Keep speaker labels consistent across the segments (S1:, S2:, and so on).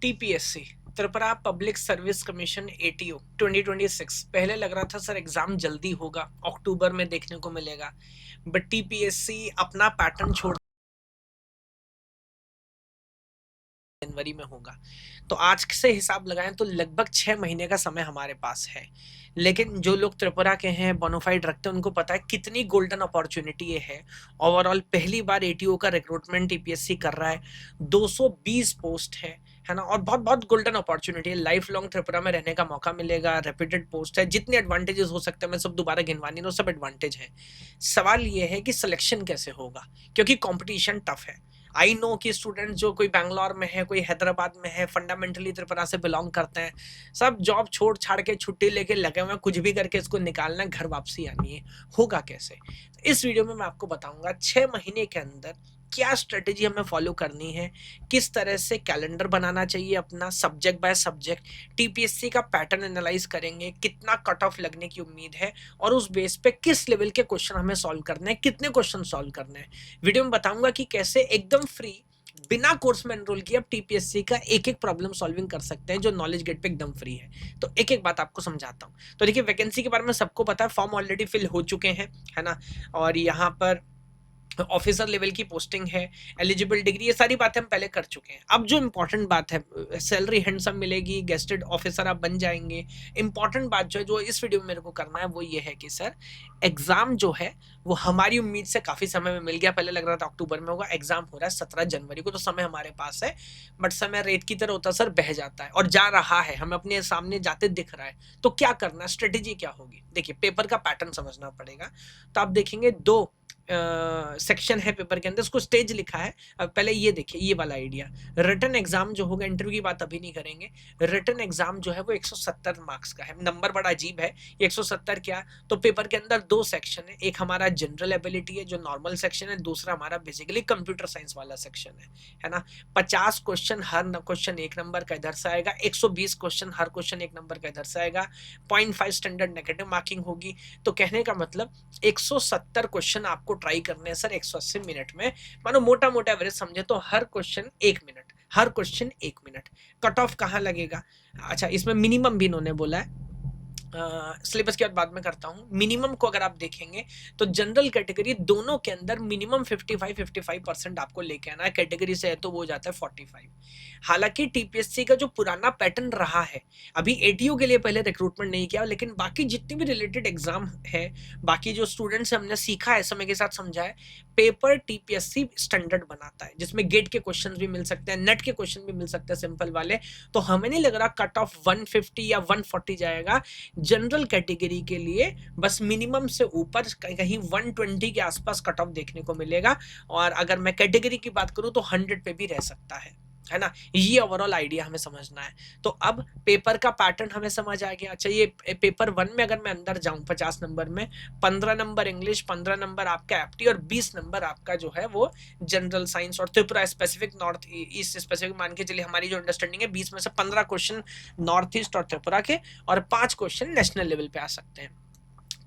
S1: TPSC Tripura public service commission ATO 2026 पहले लग रहा था सर एग्जाम जल्दी होगा, अक्टूबर में देखने को मिलेगा, बट टीपीएससी अपना पैटर्न छोड़ जनवरी में होगा। तो आज से हिसाब लगाएं तो लगभग 6 महीने का समय हमारे पास है। लेकिन जो लोग त्रिपुरा के हैं, बोनाफाइड रखते हैं, उनको पता है कितनी गोल्डन अपॉर्चुनिटी ये है। ओवरऑल पहली बार एटीओ का रिक्रूटमेंट टीपीएससी कर रहा है, 220 पोस्ट है ना, और बहुत बहुत गोल्डन अपॉर्चुनिटी है। लाइफ लॉन्ग त्रिपुरा में रहने का मौका मिलेगा, रेप्यूटेड पोस्ट है, जितने एडवांटेजेस हो सकते हैं मैं सब दोबारा गिनवानी हूँ, सब एडवांटेज है। सवाल ये है कि सिलेक्शन कैसे होगा, क्योंकि कंपटीशन टफ है। आई नो कि स्टूडेंट जो कोई बैंगलोर में है, कोई हैदराबाद में है, फंडामेंटली त्रिपुरा से बिलोंग करते हैं, सब जॉब छोड़ छाड़ के छुट्टी लेके लगे हुए हैं, कुछ भी करके इसको निकालना है, घर वापसी आनी है। होगा कैसे? इस वीडियो में मैं आपको बताऊंगा 6 महीने के अंदर क्या स्ट्रेटेजी हमें फॉलो करनी है, किस तरह से कैलेंडर बनाना चाहिए अपना सब्जेक्ट बाय सब्जेक्ट, टीपीएससी का पैटर्न एनालाइज करेंगे, कितना कट ऑफ लगने की उम्मीद है, और उस बेस पे किस लेवल के क्वेश्चन हमें सॉल्व करने हैं, कितने क्वेश्चन सॉल्व करने हैं। वीडियो में बताऊंगा कि कैसे एकदम फ्री बिना कोर्स में एनरोल किए आप टीपीएससी का एक एक प्रॉब्लम सॉल्विंग कर सकते हैं, जो नॉलेज गेट पे एकदम फ्री है। तो एक एक बात आपको समझाता हूँ। तो देखिए, वैकेंसी के बारे में सबको पता है, फॉर्म ऑलरेडी फिल हो चुके हैं, है ना, और यहाँ पर ऑफिसर लेवल की पोस्टिंग है, एलिजिबल डिग्री, ये सारी बातें हम पहले कर चुके हैं। अब जो इंपॉर्टेंट बात है, सैलरी हैंडसम मिलेगी, गेस्टेड ऑफिसर आप बन जाएंगे। इंपॉर्टेंट बात जो है, जो इस वीडियो में मेरे को करना है, वो ये है कि सर एग्जाम जो है वो हमारी उम्मीद से काफी समय में मिल गया। पहले लग रहा था अक्टूबर में होगा, एग्जाम हो रहा है 17 जनवरी को, तो समय हमारे पास है। बट समय रेत की तरह होता सर, बह जाता है और जा रहा है, हमें अपने सामने जाते दिख रहा है। तो क्या करना, स्ट्रेटेजी क्या होगी? देखिए, पेपर का पैटर्न समझना पड़ेगा। तो आप देखेंगे दो सेक्शन है पेपर के अंदर, उसको स्टेज लिखा है। पहले ये देखिए, ये वाला आइडिया, रिटन एग्जाम जो होगा, इंटरव्यू की बात अभी नहीं करेंगे, रिटन एग्जाम जो है वो 170 मार्क्स का है। नंबर बड़ा अजीब है, 170 क्या, तो पेपर के अंदर दो सेक्शन है, एक हमारा जनरल एबिलिटी है जो नॉर्मल सेक्शन है, दूसरा हमारा बेसिकली कंप्यूटर साइंस वाला सेक्शन है ना। 50 क्वेश्चन, हर क्वेश्चन 1 नंबर का इधर से आएगा, 120 क्वेश्चन, हर क्वेश्चन 1 नंबर का इधर से आएगा, 0.5 स्टैंडर्ड नेगेटिव मार्किंग होगी। तो कहने का मतलब 170 क्वेश्चन आपको ट्राई करने हैं सर 180 मिनट में। मानो मोटा मोटा एवरेज समझे तो हर क्वेश्चन 1 मिनट, हर क्वेश्चन 1 मिनट। कट ऑफ कहाँ लगेगा? अच्छा, इसमें मिनिमम भी इन्होंने बोला है, सिलेबस की बात में करता हूं। मिनिमम को अगर आप देखेंगे तो जनरल कैटेगरी दोनों के अंदर मिनिमम 55% आपको लेके आना है। कैटेगरी से है तो वो जाता है 45। हालांकि टीपीएससी का जो पुराना पैटर्न रहा है, अभी एटीओ के लिए पहले रिक्रूटमेंट नहीं किया, लेकिन बाकी जितनी भी रिलेटेड एग्जाम है, बाकी जो स्टूडेंट्स हमने सीखा है, समय के साथ समझा है, पेपर टीपीएससी स्टैंडर्ड बनाता है, जिसमें गेट के क्वेश्चन भी मिल सकते हैं, नेट के क्वेश्चन भी मिल सकते हैं, सिंपल वाले। तो हमें नहीं लग रहा कट ऑफ 150 या 140 जाएगा जनरल कैटेगरी के लिए। बस मिनिमम से ऊपर कहीं 120 के आसपास कट ऑफ देखने को मिलेगा, और अगर मैं कैटेगरी की बात करूं तो 100 पे भी रह सकता है ना। ये ओवरऑल आइडिया हमें समझना है। तो अब पेपर का पैटर्न हमें समझ आ गया। अच्छा, ये पेपर 1 में अगर मैं अंदर जाऊं 50 नंबर में, 15 नंबर इंग्लिश, 15 नंबर आपका एप्टी, और 20 नंबर आपका जो है वो जनरल साइंस और Tripura specific, north east specific मान के चलिए। हमारी जो अंडरस्टैंडिंग है, 20 में से 15 क्वेश्चन नॉर्थ ईस्ट और त्रिपुरा के, और 5 क्वेश्चन नेशनल लेवल पे आ सकते हैं।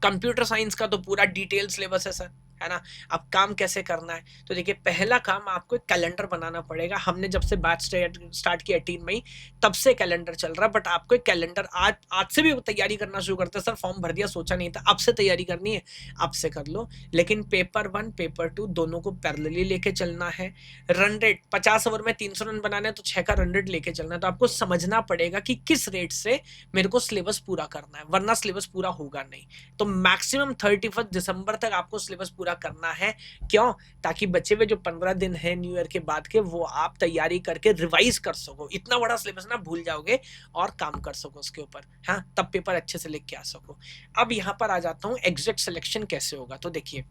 S1: कंप्यूटर साइंस का तो पूरा डिटेल सिलेबस है सर, है ना। अब काम कैसे करना है? तो देखिए, पहला काम आपको एक कैलेंडर बनाना पड़ेगा। हमने जब से बैच स्टार्ट किया 18 मई, तब से कैलेंडर चल रहा है, बट आपको एक कैलेंडर आज से भी तैयारी करना शुरू करते हैं। सर फॉर्म भर दिया, सोचा नहीं था, अब से तैयारी करनी है, अब से कर लो। लेकिन पेपर 1 पेपर 2 दोनों को पैरेलली लेके चलना है। रन रेट 50 ओवर में 300 रन बनाना है, तो 6 का रन रेट लेके चलना है। तो आपको समझना पड़ेगा कि किस रेट से मेरे को सिलेबस पूरा करना है, वरना सिलेबस पूरा होगा नहीं। तो मैक्सिमम 31 दिसंबर तक आपको सिलेबस पूरा करना है। क्यों? ताकि बचे हुए जो 15 दिन है न्यू ईयर के बाद के, वो आप तैयारी करके रिवाइज कर सको। इतना बड़ा सिलेबस ना भूल जाओगे, और काम कर सको उसके ऊपर, हाँ, तब पेपर अच्छे से लिख के आ सको। अब यहां पर आ जाता हूं, एग्जैक्ट सिलेक्शन कैसे होगा। तो देखिए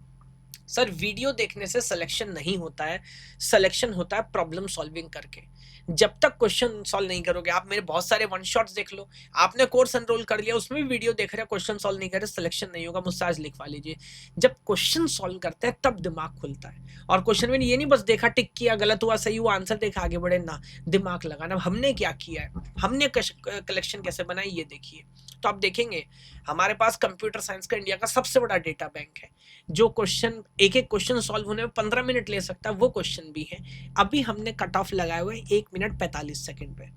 S1: सर, वीडियो देखने से सिलेक्शन नहीं होता है, सिलेक्शन होता है प्रॉब्लम सॉल्विंग करके। जब तक क्वेश्चन सॉल्व नहीं करोगे, आप मेरे बहुत सारे वन शॉट्स देख लो, आपने कोर्स एनरोल कर लिया, उसमें भी वीडियो देख रहे हैं, क्वेश्चन सॉल्व नहीं कर रहे, सिलेक्शन नहीं होगा। मुझसे आज लिखवा लीजिए, जब क्वेश्चन सॉल्व करते हैं तब दिमाग खुलता है। और क्वेश्चन में ये नहीं बस देखा, टिक किया, गलत हुआ सही हुआ, आंसर देखा, आगे बढ़े ना, दिमाग लगाना। हमने क्या किया है, हमने कलेक्शन कैसे बनाई, ये देखिए। तो आप देखेंगे हमारे पास कंप्यूटर साइंस का इंडिया का सबसे बड़ा डेटा बैंक है। जो क्वेश्चन एक एक क्वेश्चन सॉल्व होने में 15 मिनट ले सकता है, वो क्वेश्चन भी है। अभी हमने कट ऑफ लगाए हुए 1 मिनट 45 सेकंड पे।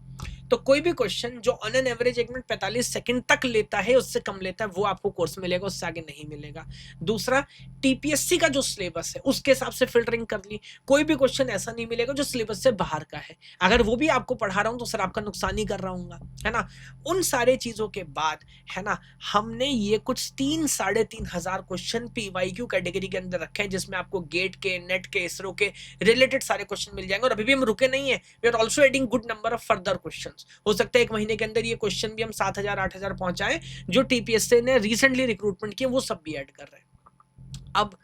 S1: तो कोई भी क्वेश्चन जो on an average 1 minute 45 second तक लेता है, उससे कम लेता है, वो आपको कोर्स मिलेगा, उससे आगे नहीं मिलेगा। दूसरा, टीपीएससी का जो सिलेबस है उसके हिसाब से फिल्टरिंग कर ली, कोई भी क्वेश्चन ऐसा नहीं मिलेगा जो सिलेबस से बाहर का है। अगर वो भी आपको पढ़ा रहा हूं तो सर आपका नुकसान ही कर रहा हूँ, है ना। उन सारे चीजों के बाद, है ना, हमने ये कुछ 3-3,500 क्वेश्चन पीवाईक्यू कैटेगरी के अंदर रखे हैं, जिसमें आपको गेट के, नेट के, इसरो के रिलेटेड सारे क्वेश्चन मिल जाएंगे। और अभी भी हम रुके नहीं है, we are also adding good number of further questions. हो सकता है 1 महीने के अंदर ये क्वेश्चन भी हम 7,000-8,000 पहुंचाएं, जो टीपीएससी ने रिसेंटली रिक्रूटमेंट किए वो सब भी ऐड कर रहे हैं। अब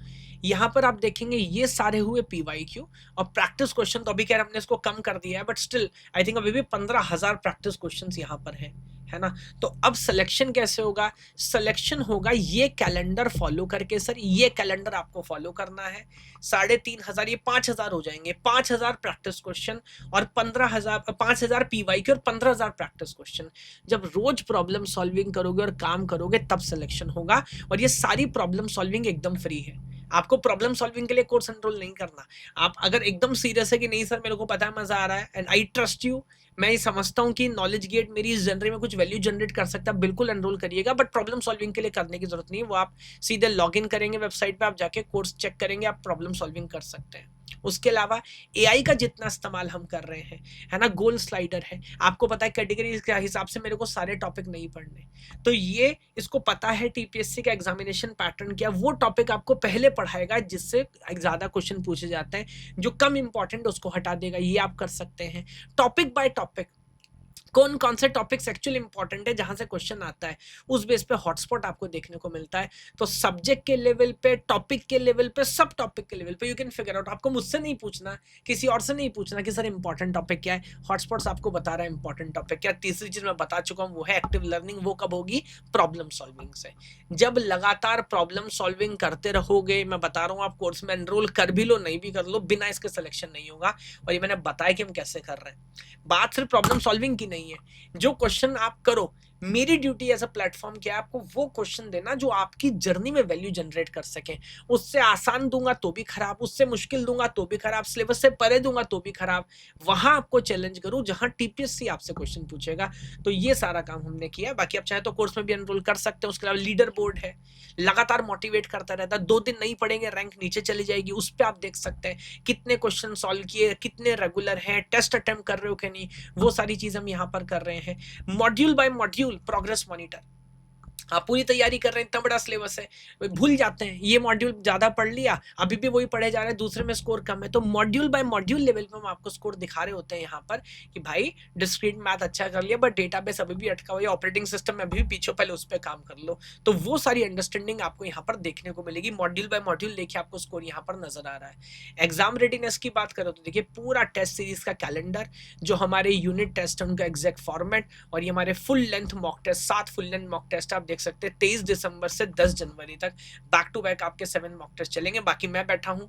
S1: यहां पर आप देखेंगे ये सारे हुए पीवाईक्यू, और प्रैक्टिस क्वेश्चन तो अभी कह रहे हमने इसको कम कर दिया है, बट स्टिल आई थिंक अभी भी 15,000 प्रैक्टिस क्वेश्चंस यहां पर है ना। तो अब सिलेक्शन कैसे होगा? सिलेक्शन होगा ये कैलेंडर फॉलो करके। सर ये कैलेंडर आपको फॉलो करना है। 3,500, ये 5,000 हो जाएंगे। 5,000 प्रैक्टिस क्वेश्चन और 5,000 पीवाईक्यू और 15,000 प्रैक्टिस क्वेश्चन। जब रोज प्रॉब्लम सॉल्विंग करोगे और काम करोगे तब सिलेक्शन होगा। और ये सारी प्रॉब्लम सॉल्विंग एकदम फ्री है, आपको प्रॉब्लम सॉल्विंग के लिए कोर्स एनरोल नहीं करना। आप अगर एकदम सीरियस है कि नहीं सर मेरे को पता है, मजा आ रहा है, एंड आई ट्रस्ट यू, मैं ये समझता हूँ कि नॉलेज गेट मेरी इस जनरे में कुछ वैल्यू जनरेट कर सकता है, बिल्कुल एनरोल करिएगा। बट प्रॉब्लम सॉल्विंग के लिए करने की जरूरत नहीं है, वो आप सीधे लॉग इन करेंगे वेबसाइट पे, आप जाके कोर्स चेक करेंगे, आप प्रॉब्लम सॉल्विंग कर सकते हैं। उसके अलावा एआई का जितना इस्तेमाल हम कर रहे हैं, है ना, गोल स्लाइडर है, आपको पता है कैटेगरी के हिसाब से मेरे को सारे टॉपिक नहीं पढ़ने, तो ये इसको पता है टीपीएससी का एग्जामिनेशन पैटर्न क्या, वो टॉपिक आपको पहले पढ़ाएगा जिससे ज्यादा क्वेश्चन पूछे जाते हैं, जो कम इंपॉर्टेंट उसको हटा देगा, ये आप कर सकते हैं। टॉपिक बाय टॉपिक कौन कौन से टॉपिक्स एक्चुअली इंपॉर्टेंट है, जहां से क्वेश्चन आता है, उस बेस पे हॉटस्पॉट आपको देखने को मिलता है। तो सब्जेक्ट के लेवल पे, टॉपिक के लेवल पे, सब टॉपिक के लेवल पे यू कैन फिगर आउट। आपको मुझसे नहीं पूछना, किसी और से नहीं पूछना कि सर इंपॉर्टेंट टॉपिक क्या है, हॉटस्पॉट्स आपको बता रहा है इंपॉर्टेंट टॉपिक क्या। तीसरी चीज मैं बता चुका हूं, वो है एक्टिव लर्निंग। वो कब होगी? प्रॉब्लम सॉल्विंग से। जब लगातार प्रॉब्लम सॉल्विंग करते रहोगे, मैं बता रहा हूँ, आप कोर्स में एनरोल कर भी लो नहीं भी कर लो, बिना इसके सिलेक्शन नहीं होगा। और ये मैंने बताया कि हम कैसे कर रहे हैं। बात सिर्फ प्रॉब्लम सॉल्विंग की नहीं है, जो क्वेश्चन आप करो, मेरी ड्यूटी एज अ प्लेटफॉर्म क्या है, आपको वो क्वेश्चन देना जो आपकी जर्नी में वैल्यू जनरेट कर सके। उससे आसान दूंगा तो भी खराब, उससे मुश्किल दूंगा तो भी खराब, सिलेबस से परे दूंगा तो भी खराब, वहां आपको चैलेंज करूं जहां टीपीएससी आपसे क्वेश्चन पूछेगा। तो ये सारा काम हमने किया। बाकी आप चाहे तो कोर्स में भी एनरोल कर सकते हैं। उसके अलावा लीडर बोर्ड है, लगातार मोटिवेट करता रहता है। 2 दिन नहीं पढ़ेंगे रैंक नीचे चली जाएगी, उस पर आप देख सकते हैं कितने क्वेश्चन सॉल्व किए, कितने रेगुलर हैं, टेस्ट अटेम्प्ट कर रहे हो कि नहीं, वो सारी चीज हम यहाँ पर कर रहे हैं। Module by module progress monitor, आप पूरी तैयारी कर रहे हैं, इतना बड़ा सिलेबस है, भूल जाते हैं, ये मॉड्यूल ज्यादा पढ़ लिया, अभी भी वही पढ़े जा रहे हैं, दूसरे में स्कोर कम है, तो मॉड्यूल बाय मॉड्यूल लेवल पे हम आपको स्कोर दिखा रहे होते हैं यहाँ पर कि भाई डिस्क्रीट मैथ अच्छा कर लिया, बट डेटाबेस अभी भी अटका हुआ है, ऑपरेटिंग सिस्टम में अभी भी पीछे, पहले उस पर काम कर लो। तो वो सारी अंडरस्टैंडिंग आपको यहाँ पर देखने को मिलेगी। मॉड्यूल बाय मॉड्यूल देखिए आपको स्कोर यहाँ पर नजर आ रहा है। एग्जाम रेडीनेस की बात करो तो देखिए पूरा टेस्ट सीरीज का कैलेंडर, जो हमारे यूनिट टेस्ट है उनका एग्जैक्ट फॉर्मेट, और ये हमारे full length mock test, 7 full length mock test आप देख सकते हैं। 23 दिसंबर से 10 जनवरी तक बैक टू बैक आपके 7 मॉक टेस्ट चलेंगे। बाकी मैं बैठा हूं,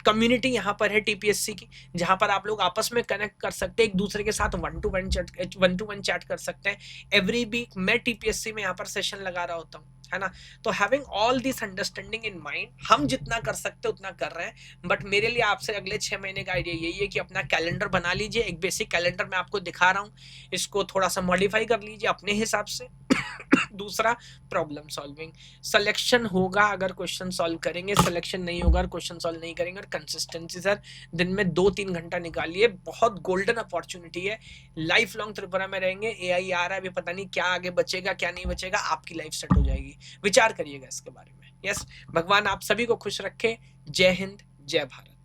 S1: कम्युनिटी यहाँ पर है टीपीएससी की, जहां पर आप लोग आपस में कनेक्ट कर सकते हैं, एक दूसरे के साथ 1-to-1 चैट कर सकते हैं। एवरी वीक मैं टीपीएससी में यहाँ पर सेशन लगा रहा होता हूँ, है ना। तो having all this understanding in mind, हम जितना कर सकते हैं उतना कर रहे हैं। बट मेरे लिए आपसे अगले 6 महीने का आइडिया यही है कि अपना कैलेंडर बना लीजिए। एक बेसिक कैलेंडर मैं आपको दिखा रहा हूँ, इसको थोड़ा सा मॉडिफाई कर लीजिए अपने हिसाब से। दूसरा, प्रॉब्लम सॉल्विंग, सिलेक्शन होगा अगर क्वेश्चन सॉल्व करेंगे, सिलेक्शन नहीं होगा अगर क्वेश्चन सॉल्व नहीं करेंगे। और कंसिस्टेंसी सर, दिन में 2-3 घंटा निकालिए, बहुत गोल्डन अपॉर्चुनिटी है। लाइफ लॉन्ग त्रिपुरा में रहेंगे, एआई आ रहा है, अभी पता नहीं क्या आगे बचेगा क्या नहीं बचेगा, आपकी लाइफ सेट हो जाएगी। विचार करिएगा इसके बारे में। यस, भगवान आप सभी को खुश रखे। जय हिंद, जय भारत।